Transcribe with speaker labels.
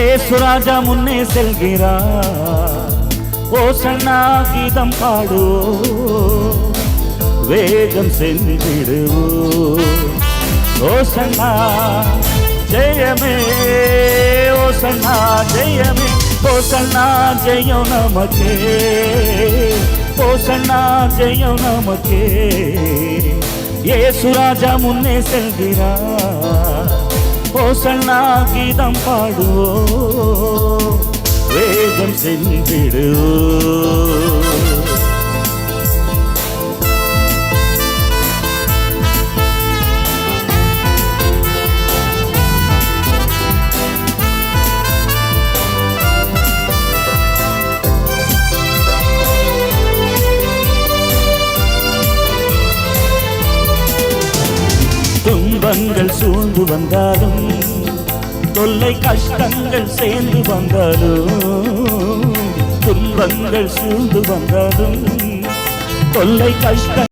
Speaker 1: ஏசுராஜா முன்னே செல்கிறார், ஓசன்னா கீதம் பாடு, வேகம் சென்றிடுவோ. ஓசன்னா ஜெயமே, ஓசன்னா ஜெயமே, ஓசன்னா ஜெயம் நமக்கே, ஓசன்னா ஜெயம் நமக்கே. ஏசுராஜா முன்னே செல்கிறார், ஓசன்னா கீதம் பாடுவோ, வேகம் சென்றிடுவோ. துன்பங்கள் சூழ்ந்து வந்தாலும், தொல்லை கஷ்டங்கள் சேர்ந்து வந்தாலும், துன்பங்கள் சூழ்ந்து வந்தாலும், தொல்லை கஷ்டம்